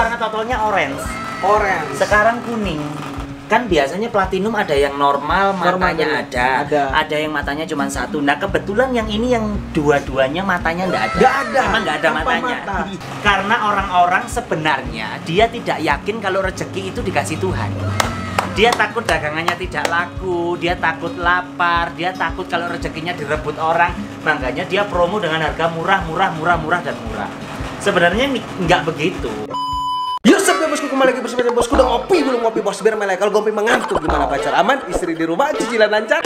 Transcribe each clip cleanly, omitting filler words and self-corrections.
warna totalnya orange. Orange. Sekarang kuning. Kan biasanya platinum ada yang normal, matanya ada yang matanya cuma satu. Nah kebetulan yang ini yang dua-duanya matanya memang nggak ada matanya. Karena orang-orang sebenarnya dia tidak yakin kalau rezeki itu dikasih Tuhan. Dia takut dagangannya tidak laku, dia takut lapar, dia takut kalau rezekinya direbut orang. Makanya dia promo dengan harga murah. Sebenarnya nggak begitu. Yusuf ya bosku, kembali lagi bersama bosku. Udah ngopi belum ngopi bos? Biar melek. Kalau ngopi mengantuk gimana pacar? Aman? Istri di rumah, cicilan lancar.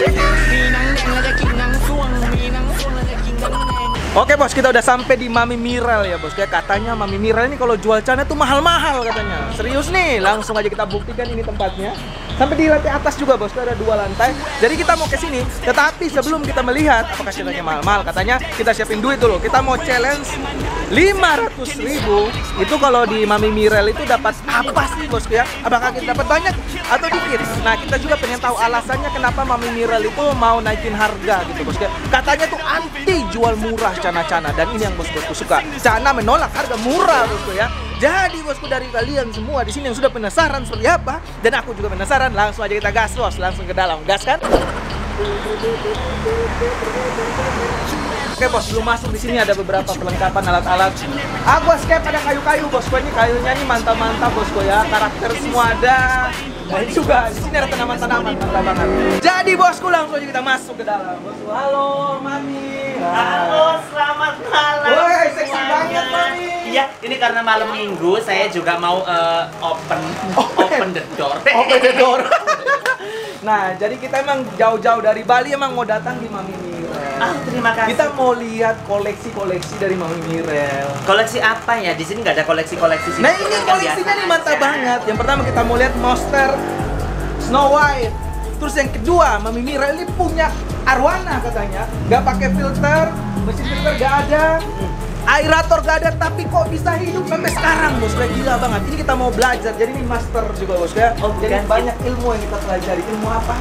Oke bos, kita udah sampai di Mami Mirel ya bos. Kayak katanya Mami Mirel ini kalau jual celana tuh mahal-mahal katanya. Serius nih, langsung aja kita buktikan ini tempatnya. Sampai di lantai atas juga bos, ada 2 lantai. Jadi kita mau ke sini, tetapi sebelum kita melihat apakah celananya mahal-mahal, katanya kita siapin duit dulu. Kita mau challenge 500.000. Itu kalau di Mami Mirel itu dapat apa sih bosku ya? Apakah kita dapat banyak atau dikit? Nah kita juga pengen tahu alasannya kenapa Mami Mirel itu mau naikin harga gitu bosku. Katanya tuh anti jual murah cana-cana, dan ini yang bosku suka. Cana menolak harga murah bosku ya. Jadi bosku, dari kalian semua di sini yang sudah penasaran seperti apa, dan aku juga penasaran, langsung aja kita gas bos, langsung ke dalam. Gas kan? Oke bos, belum masuk di sini ada beberapa perlengkapan alat-alat. Aquascape ada kayu-kayu bosku, ini kayunya nih mantap-mantap bosku ya. Karakter semua ada. Nah ini juga di sini ada tanaman-tanaman mantap banget. Jadi bosku, langsung aja kita masuk ke dalam. Bosku, halo Mami. Halo, selamat malam. Woi, seksi banget Mami. Iya, ini karena malam minggu saya juga mau open the door. Open the door. Nah, jadi kita emang jauh-jauh dari Bali emang mau datang di Mami Mirel. Ah, terima kasih. Kita mau lihat koleksi-koleksi dari Mami Mirel. Koleksi apa ya? Di sini nggak ada koleksi-koleksi sih. Nah, ini koleksinya nih mantap banget. Yang pertama kita mau lihat monster Snow White. Terus yang kedua, Mami Mirel ini punya arwana katanya. Nggak pakai filter, mesin filter nggak ada. Aerator gak ada, tapi kok bisa hidup sampai sekarang bos, kayak gila banget. Ini kita mau belajar, jadi ini master juga bos ya. Oh, jadi bukan. banyak ilmu yang kita pelajari. Ilmu apa?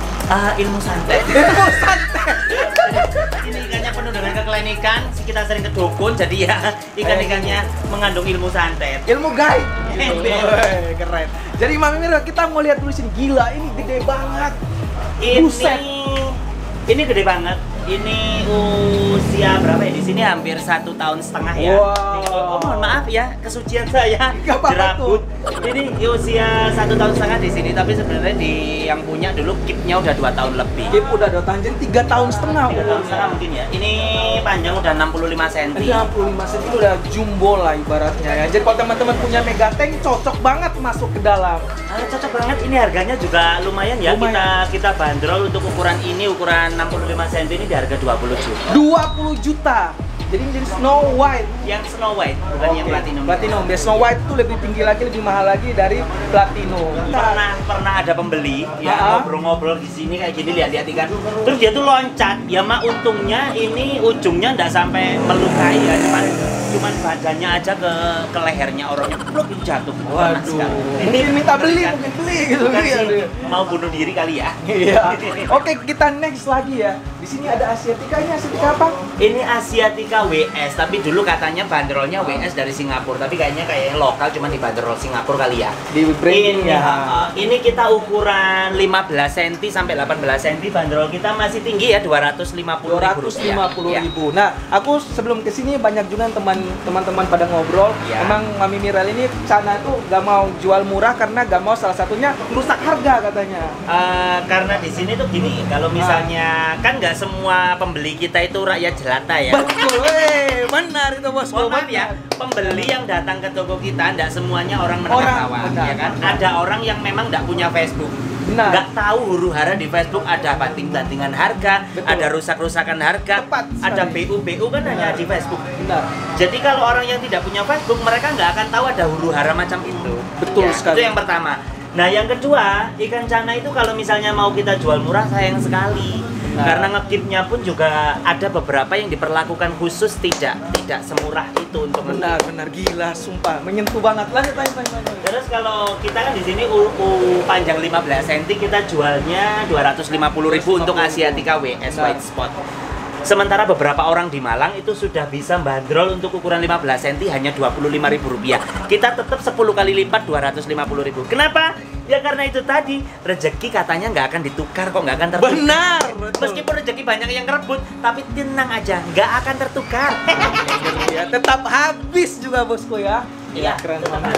Ilmu santet. Ilmu santet. Ini ikannya penuh dengan keklinikan. Kita sering ke dukun, jadi ya ikan-ikannya mengandung ilmu santet. Ilmu gaib. Wih, keren. Jadi Mami Mirel, kita mau lihat dulu sini. Gila, ini gede banget. Buset. Ini gede banget. Ini usia berapa ya? Di sini hampir 1,5 tahun ya. Wow. Oh, mohon maaf ya, kesucian saya. Gak apa-apa tuh. Ini usia 1,5 tahun di sini, tapi sebenarnya di yang punya dulu keepnya udah 2 tahun lebih. Keep udah 2 tahun, jadi 3 tahun setengah. 3 tahun setengah mungkin ya. Ini panjang udah 65 cm. 65 cm itu udah jumbo lah ibaratnya ya. Jadi kalau teman-teman punya megatank cocok banget masuk ke dalam. Cocok banget. Ini harganya juga lumayan ya. Lumayan. Kita bandrol untuk ukuran ini, ukuran 65 cm ini di harga 20 juta. 20 juta. Jadi ini jadi Snow White. Yang Snow White, bukan yang platinum. Platinum. Biar Snow White itu lebih tinggi lagi, lebih mahal lagi dari platinum. Pernah ada pembeli ya ngobrol-ngobrol di sini kayak gini, lihat-lihat ikan. Terus dia tuh loncat. Ya mah untungnya ini ujungnya nggak sampai melukai ya, cuman badannya aja ke lehernya orangnya pluk jatuh. Waduh. Mungkin minta beli, mungkin beli gitu. Iya, mau bunuh diri kali ya. Iya. Oke, kita next lagi ya. Di sini ada Asiatica. Ini Asiatica apa? Ini Asiatica WS, tapi dulu katanya bandrolnya WS dari Singapura, tapi kayaknya kayak lokal cuma dibanderol Singapura kali ya. Di branding ya. Ini kita ukuran 15 cm sampai 18 cm, bandrol kita masih tinggi ya, 250.000 ribu. Nah, aku sebelum kesini banyak juga teman-teman pada ngobrol. Ya. Emang Mami Mirel ini Cana tuh gak mau jual murah karena gak mau salah satunya rusak harga katanya. Karena di sini tuh gini, kalau misalnya kan nggak semua pembeli kita itu rakyat jelata ya. Betul, benar itu bos. Mohon maaf ya, pembeli yang datang ke toko kita nggak semuanya orang menengah bawah, ya kan? Ada orang yang memang nggak punya Facebook. Benar. Nggak tahu huru-hara di Facebook ada banting-bantingan harga, Betul. ada rusak-rusakan harga, Tepat ada sekali. BU kan hanya di Facebook. Benar. Jadi kalau orang yang tidak punya Facebook, mereka nggak akan tahu ada huru-hara macam itu. Betul Ya, sekali. Itu yang pertama. Nah yang kedua, ikan cana itu kalau misalnya mau kita jual murah sayang sekali. Karena ngekipnya pun juga ada beberapa yang diperlakukan khusus, tidak semurah itu untuk Benar gila, sumpah menyentuh banget. Lanjut. Terus kalau kita kan di sini panjang 15 cm, kita jualnya 250.000 untuk Asiatica WS White Spot. Sementara beberapa orang di Malang itu sudah bisa bandrol untuk ukuran 15 cm hanya Rp25.000. Kita tetap 10 kali lipat 250.000. Kenapa? Ya karena itu tadi, rezeki katanya nggak akan ditukar kok, nggak akan tertukar. Benar, Meskipun rezeki banyak yang ngerebut, tapi tenang aja, nggak akan tertukar. Ya, tetap habis juga bosku ya. Iya, keren banget.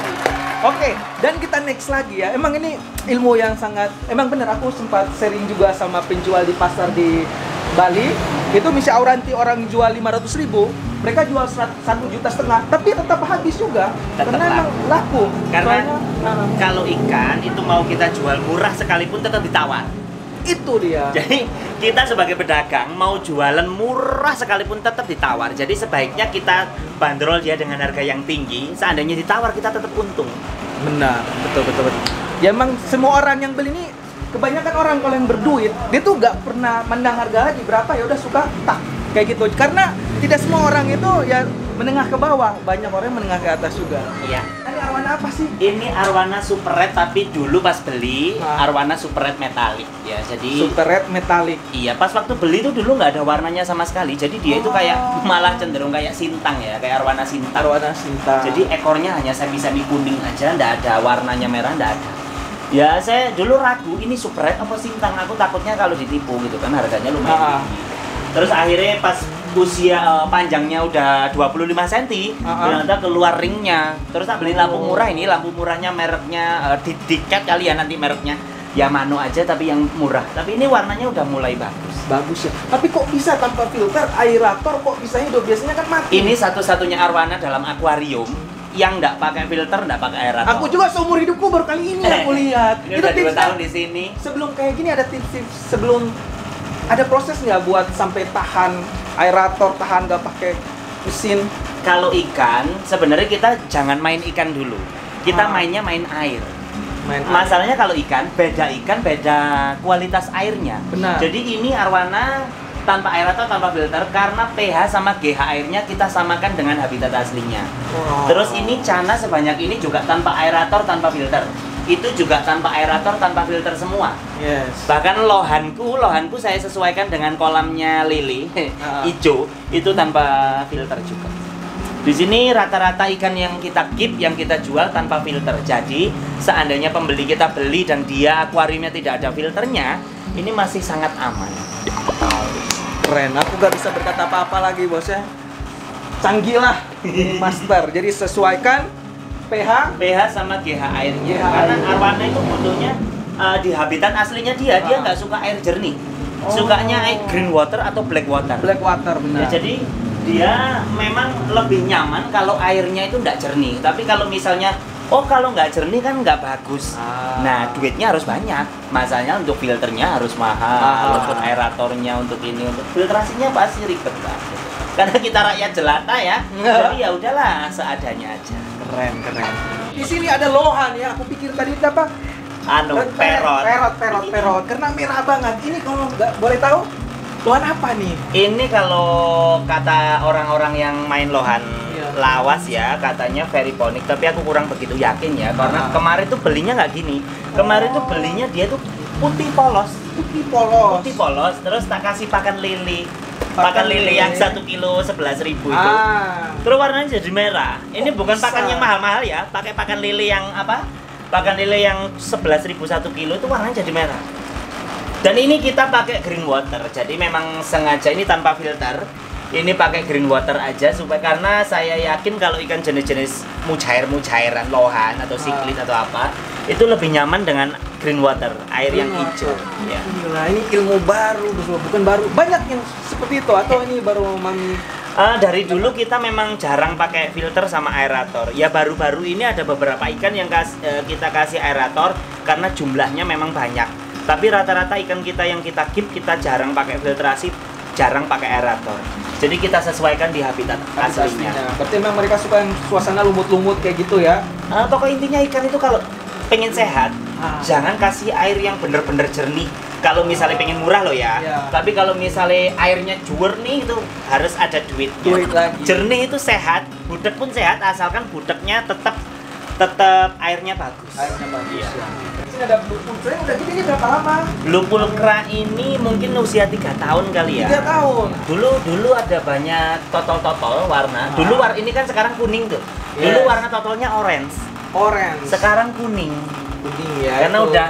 Oke, dan kita next lagi ya. Emang ini ilmu yang sangat, emang bener aku sempat sharing juga sama penjual di pasar di Bali. Itu misalnya Auranti orang jual 500.000, mereka jual 1,5 juta, tapi tetap habis juga. Tetap karena emang laku. Karena kalau ikan itu mau kita jual murah sekalipun tetap ditawar. Itu dia. Jadi kita sebagai pedagang mau jualan murah sekalipun tetap ditawar. Jadi sebaiknya kita bandrol dia dengan harga yang tinggi. Seandainya ditawar kita tetap untung. Benar, betul. Ya emang semua orang yang beli ini, kebanyakan orang kalau yang berduit, dia tuh nggak pernah mandang harga lagi berapa, ya udah suka tak kayak gitu. Karena tidak semua orang itu ya menengah ke bawah, banyak orang yang menengah ke atas juga. Iya. Ini arwana apa sih? Ini arwana super red, tapi dulu pas beli arwana super red metalik ya. Jadi super red metalik. Iya, pas waktu beli itu dulu nggak ada warnanya sama sekali. Jadi dia itu kayak malah cenderung kayak sintang ya, kayak arwana sintang. Arwana sintang. Jadi ekornya hanya semi kuning aja, nggak ada warnanya merah, nggak ada. Ya saya dulu ragu ini super red apa sintang, aku takutnya kalau ditipu gitu kan, harganya lumayan tinggi. Terus akhirnya pas usia panjangnya udah 25 cm, ternyata keluar ringnya. Terus tak beli lampu murah, ini lampu murahnya mereknya Dicat kali ya nanti mereknya. Yamano aja tapi yang murah. Tapi ini warnanya udah mulai bagus. Bagus ya. Tapi kok bisa tanpa filter, aerator kok bisa hidup? Biasanya kan mati. Ini satu-satunya arwana dalam akuarium yang nggak pakai filter, nggak pakai aerator. Aku juga seumur hidupku baru kali ini aku lihat. Ini udah 2 tahun di sini. Sebelum kayak gini ada tips-tips sebelum ada proses nggak buat sampai tahan aerator, tahan nggak pakai mesin? Kalau ikan, sebenarnya kita jangan main ikan dulu. Kita mainnya main air. Masalahnya kalau ikan beda kualitas airnya. Benar. Jadi ini arwana tanpa aerator, tanpa filter, karena pH sama GH airnya kita samakan dengan habitat aslinya. Terus ini cana sebanyak ini juga tanpa aerator, tanpa filter. Itu juga tanpa aerator, tanpa filter semua. Yes. Bahkan lohanku saya sesuaikan dengan kolamnya lili, hijau, itu tanpa filter juga. Di sini rata-rata ikan yang kita keep, yang kita jual tanpa filter. Jadi seandainya pembeli kita beli dan dia akuariumnya tidak ada filternya, ini masih sangat aman. Keren, aku gak bisa berkata apa-apa lagi bos ya. Canggih lah master. Jadi sesuaikan pH sama GH airnya. Karena arwana itu butuhnya di habitat aslinya dia nggak suka air jernih. Sukanya air green water atau black water. Black water, benar. Ya, jadi dia memang lebih nyaman kalau airnya itu nggak jernih. Tapi kalau misalnya kalau nggak jernih kan nggak bagus. Nah, duitnya harus banyak. Masalahnya untuk filternya harus mahal, untuk aeratornya, untuk ini, untuk filtrasinya pasti ribet banget. Karena kita rakyat jelata ya. Jadi ya udahlah seadanya aja. Keren. Di sini ada lohan ya. Aku pikir tadi apa? Perot. Karena merah banget. Ini kalau nggak boleh tahu, lohan apa nih? Ini kalau kata orang-orang yang main lohan lawas ya, katanya veriponik. Tapi aku kurang begitu yakin ya, karena kemarin tuh belinya nggak gini. Kemarin tuh belinya dia tuh putih polos. Terus tak kasih pakan lili. Pakan lili yang 1 kilo 11.000 itu. Terus warnanya jadi merah. Ini bukan pakan yang mahal-mahal ya, pakai pakan lili yang apa? Pakan lili yang 11.000 1 kilo itu warnanya jadi merah. Dan ini kita pakai green water. Jadi memang sengaja ini tanpa filter. Ini pakai green water aja supaya, karena saya yakin kalau ikan jenis-jenis mujair-mujairan, lohan atau siklit atau apa, itu lebih nyaman dengan green water, air yang hijau. Ya. Gila, ini ilmu baru, bukan baru. Banyak yang seperti itu atau ini baru Mami? Dari dulu kita memang jarang pakai filter sama aerator. Ya baru-baru ini ada beberapa ikan yang kita kasih aerator karena jumlahnya memang banyak. Tapi rata-rata ikan kita yang kita keep kita jarang pakai filtrasi, jarang pakai aerator. Jadi kita sesuaikan di habitat aslinya. Berarti memang mereka suka yang suasana lumut-lumut kayak gitu ya? Pokoknya intinya ikan itu kalau pengen sehat, jangan kasih air yang bener-bener jernih. Kalau misalnya pengen murah loh ya. Tapi kalau misalnya airnya jernih itu harus ada duitnya. Jernih itu sehat, budek pun sehat asalkan budeknya tetap airnya bagus. Airnya bagus. Ya. sini ada blue pulcra. Udah gini ini berapa lama? Blue pulcra ini mungkin usia 3 tahun kali ya. 3 tahun. Dulu ada banyak totol-totol warna. Dulu ini kan sekarang kuning tuh. Dulu warna totolnya orange. Sekarang kuning. Ya, karena itu udah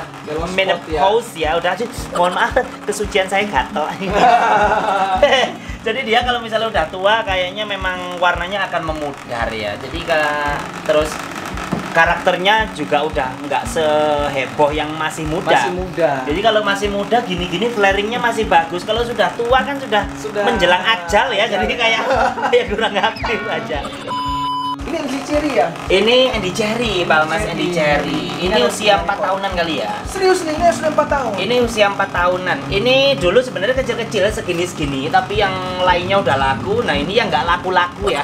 menopause ya, udah mohon maaf kesucian saya gatel. Jadi dia kalau misalnya udah tua kayaknya memang warnanya akan memudar ya. Jadi terus karakternya juga udah nggak seheboh yang masih muda. Jadi kalau masih muda gini-gini flaringnya masih bagus. Kalau sudah tua kan sudah menjelang ajal ya. Jadi kayak kurang aktif aja. Ini Andy Cherry ya? Ini Andy Cherry, Palmas Andy Cherry. Ini usia 4 tahunan kali ya. Serius nih, ini sudah 4 tahun? Ini usia 4 tahunan. Ini dulu sebenarnya kecil-kecil segini-segini, tapi yang lainnya udah laku. Nah ini yang nggak laku-laku ya.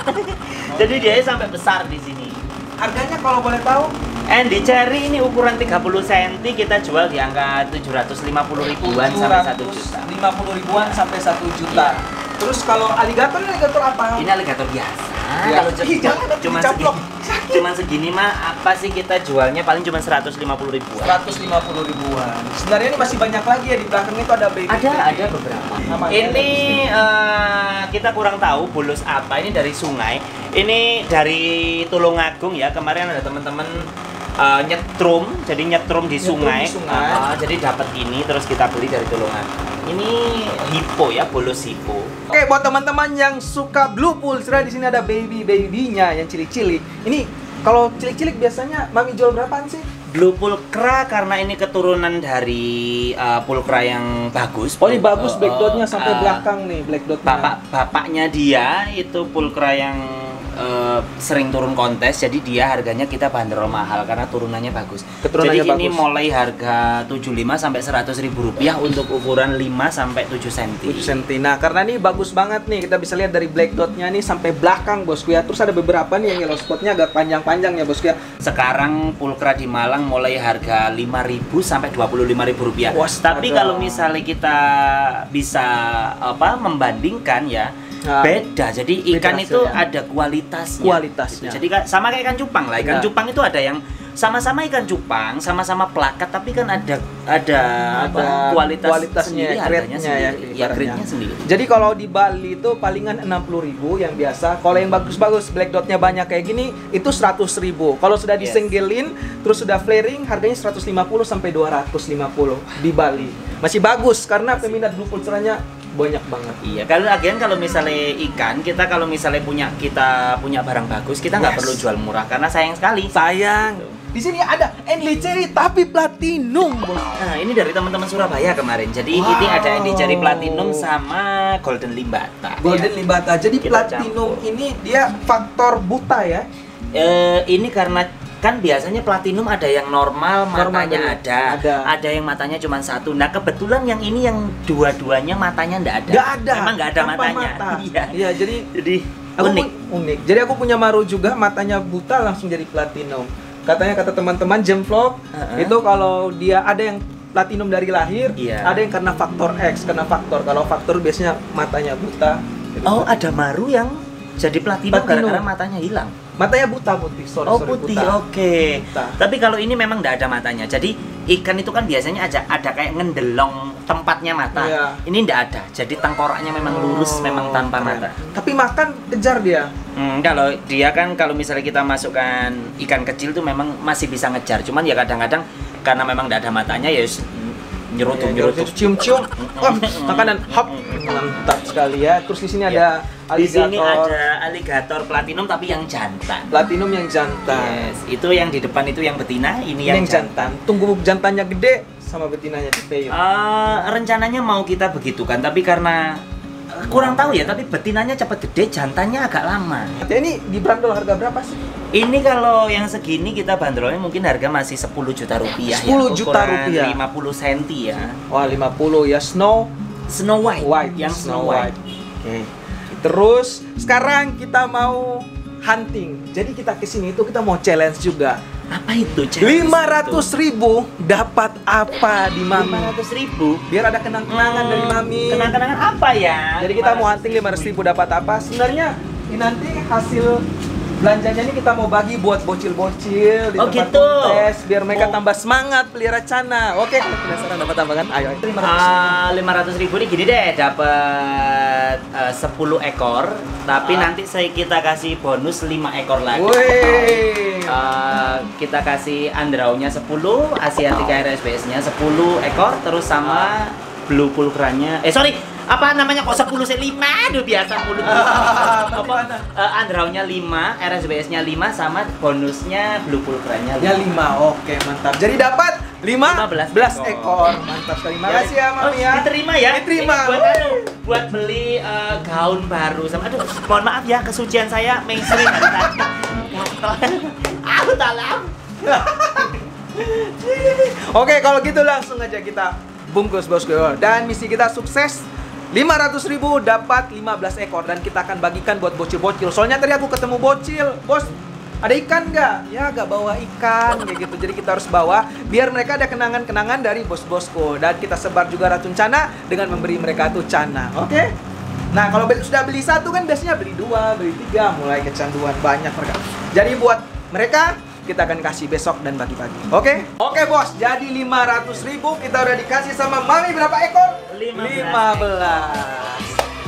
Jadi dia sampai besar di sini. Harganya kalau boleh tahu? Andy Cherry ini ukuran 30 cm, kita jual di angka 750 ribuan sampai 1 juta. 50 ribuan sampai 1 juta. Terus kalau alligator ini alligator apa? Ini alligator biasa. Kalau cuma segini mah apa sih kita jualnya paling cuma 150 ribuan. 150 ribuan. Sebenarnya ini masih banyak lagi ya, di belakang itu ada baby. Ada beberapa. Ini kita kurang tahu bulus apa. Ini dari sungai. Ini dari Tulungagung ya. Kemarin ada teman-teman nyetrum, jadi nyetrum di sungai. Jadi dapat ini terus kita beli dari Tulungagung. Ini hippo ya, bulus hippo. Oke, buat teman-teman yang suka blue pulcra, di sini ada baby-nya yang cilik-cilik. Ini kalau cilik-cilik biasanya Mami jual berapaan sih? Blue pulcra karena ini keturunan dari pulcra yang bagus. Oh, ini bagus black dotnya sampai belakang nih, black dotnya. Bapaknya dia itu pulcra yang sering turun kontes, jadi dia harganya kita bandrol mahal karena turunannya bagus. Jadi ini mulai harga 75 sampai 100 ribu rupiah untuk ukuran 5 sampai 7 cm. Nah, karena ini bagus banget nih, kita bisa lihat dari black dotnya nih sampai belakang bosku ya. Terus ada beberapa nih yang yellow spotnya agak panjang-panjang ya bosku ya. Sekarang pulcra di Malang mulai harga 5.000 sampai 25.000 rupiah. Tapi kalau misalnya kita bisa membandingkan ya, beda. Jadi ikan itu ada kualitasnya. Gitu. Jadi sama kayak ikan cupang lah. Ikan cupang itu ada yang sama-sama ikan cupang, sama-sama plakat, tapi kan ada kualitasnya, harganya sendiri. Ya, grade-nya sendiri. Jadi kalau di Bali itu palingan 60.000 yang biasa. Kalau yang bagus-bagus black dotnya banyak kayak gini itu 100.000. Kalau sudah disenggelin terus sudah flaring harganya 150 sampai 250 di Bali. Masih bagus karena peminat blue pulcranya banyak banget. Iya, kalau misalnya ikan, kalau misalnya kita punya barang bagus, kita nggak perlu jual murah karena sayang sekali. Di sini ada Andy Cherry tapi platinum, bos. Nah, ini dari teman-teman Surabaya kemarin. Jadi ini ada Andy Cherry platinum sama golden limbata. Limbata. Jadi kita platinum ini dia faktor buta ya. Ini karena kan biasanya platinum ada yang normal matanya ada yang matanya cuma satu. Nah kebetulan yang ini yang dua-duanya matanya nggak ada. Memang nggak ada matanya. Iya, jadi unik. Jadi aku punya Maru juga matanya buta langsung jadi platinum. Kata teman-teman Gemvlog itu kalau dia ada yang platinum dari lahir, ada yang karena faktor X, kalau faktor biasanya matanya buta. Oh, ada Maru yang jadi platinum gara-gara matanya hilang. Matanya buta putih, putih, oke. Tapi kalau ini memang nggak ada matanya. Jadi ikan itu kan biasanya ada kayak ngendelong tempatnya mata. Ini nggak ada. Jadi tengkoraknya memang lurus, memang tanpa mata. Tapi makan kejar dia. Kalau dia kan kalau misalnya kita masukkan ikan kecil tuh memang masih bisa ngejar. Cuman ya kadang-kadang karena memang nggak ada matanya ya nyerutuk cium-cium. Makanan hop, mantap sekali ya. Terus di sini ada di sini ada alligator platinum tapi yang jantan. Platinum yang jantan. Yes, itu yang di depan itu yang betina, ini yang jantan. Tunggu jantannya gede sama betinanya gede. Rencananya mau kita begitukan, tapi karena kurang tahu ya, tapi betinanya cepat gede, jantannya agak lama. Ini dibanderol harga berapa sih? Ini kalau yang segini kita bandrolnya mungkin harga masih 10 juta rupiah. 10 juta rupiah. 50 cm ya. Wah, 50 ya. Snow White. Yang Snow White. Oke. Terus sekarang kita mau hunting. Jadi kita kesini itu kita mau challenge juga. Apa itu? 500.000 dapat apa di Mami? 500.000? Biar ada kenang-kenangan dari Mami. Kenang-kenangan apa ya? Jadi kita mau hunting 500.000 dapat apa? Sebenarnya ini nanti hasil belanjanya ini kita mau bagi buat bocil-bocil di tempat gitu. kontes biar mereka tambah semangat pelihara cana. Oke, kalau penasaran dapat apa kan? Ayo. 500.000 nih gini deh, dapat 10 ekor, tapi nanti kita kasih bonus 5 ekor lagi. Kita kasih Andraunya 10, Asiatica RSBS-nya 10 ekor, terus sama Blue Pulcra-nya. Apa namanya kok 10 5? Aduh biasa mulut. Andraunya 5, RSBS-nya 5 sama bonusnya Blue Pulcra-nya 5. Ya 5. Oke, mantap. Jadi dapat 15 ekor. Mantap sekali. Makasih ya, Mami ya. Diterima ya. Diterima. Buat beli gaun baru sama. Aduh, mohon maaf ya kesucian saya mainstream tadi. Aku talam. Oke, kalau gitu langsung aja kita bungkus bosku. Dan misi kita sukses. 500.000 dapat 15 ekor dan kita akan bagikan buat bocil-bocil. Soalnya tadi aku ketemu bocil, bos, ada ikan nggak? Ya nggak bawa ikan kayak gitu. Jadi kita harus bawa biar mereka ada kenangan-kenangan dari bos-bosku. Dan kita sebar juga racun cana dengan memberi mereka tuh cana. Oke? Nah kalau sudah beli satu kan biasanya beli 2, beli 3, mulai kecanduan banyak mereka. Jadi buat mereka kita akan kasih besok dan bagi-bagi. Oke? Oke bos, jadi 500.000 kita udah dikasih sama Mami berapa ekor? 15.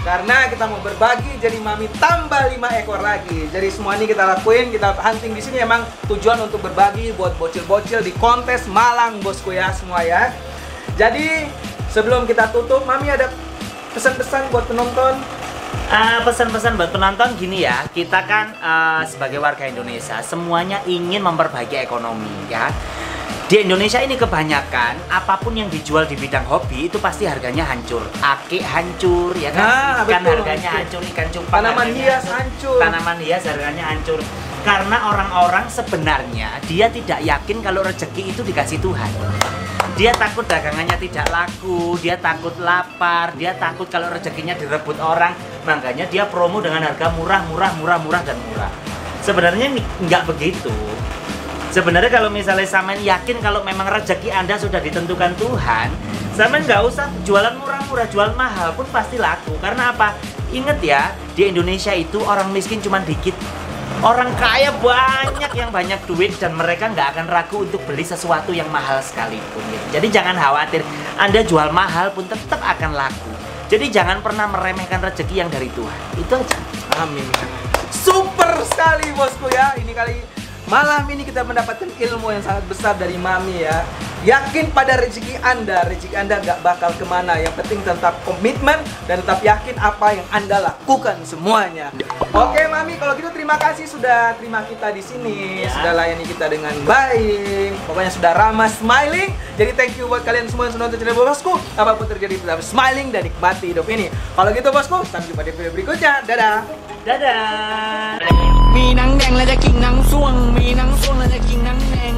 Karena kita mau berbagi, jadi Mami tambah 5 ekor lagi. Jadi semua ini kita lakuin, kita hunting di sini emang tujuan untuk berbagi buat bocil-bocil di kontes Malang bosku ya semua ya. Jadi sebelum kita tutup, Mami ada pesan-pesan buat penonton? Pesan-pesan buat penonton gini ya, kita kan sebagai warga Indonesia semuanya ingin memperbaiki ekonomi ya. Di Indonesia ini kebanyakan apapun yang dijual di bidang hobi itu pasti harganya hancur. Ake hancur ya kan, ikan harganya hancur, ikan cupang, tanaman hias hancur, tanaman hias harganya hancur. Karena orang-orang sebenarnya dia tidak yakin kalau rezeki itu dikasih Tuhan. Dia takut dagangannya tidak laku, dia takut lapar, dia takut kalau rezekinya direbut orang. Makanya dia promo dengan harga murah dan murah. Sebenarnya nggak begitu. Sebenarnya kalau misalnya Samen yakin kalau memang rezeki Anda sudah ditentukan Tuhan, Samen nggak usah jualan murah-murah, jual mahal pun pasti laku. Karena apa? Ingat ya, di Indonesia itu orang miskin cuma dikit. Orang kaya banyak yang banyak duit dan mereka nggak akan ragu untuk beli sesuatu yang mahal sekalipun. Gitu. Jadi jangan khawatir, Anda jual mahal pun tetap akan laku. Jadi jangan pernah meremehkan rezeki yang dari Tuhan. Itu aja. Amin. Super sekali bosku ya. Ini kali malam ini kita mendapatkan ilmu yang sangat besar dari Mami ya. Yakin pada rezeki Anda gak bakal kemana. Yang penting tetap komitmen dan tetap yakin apa yang Anda lakukan semuanya. Oke Mami, kalau gitu terima kasih sudah terima kita di sini, sudah layani kita dengan baik. Pokoknya sudah ramah, smiling. Jadi thank you buat kalian semua yang sudah nonton channel bosku. Apapun terjadi tetap smiling dan nikmati hidup ini. Kalau gitu bosku, sampai jumpa di video berikutnya. Dadah. Dadah. มีหนังแดงและจะกินหนังส่วงมีหนังส่วงและจะกินหนังแดง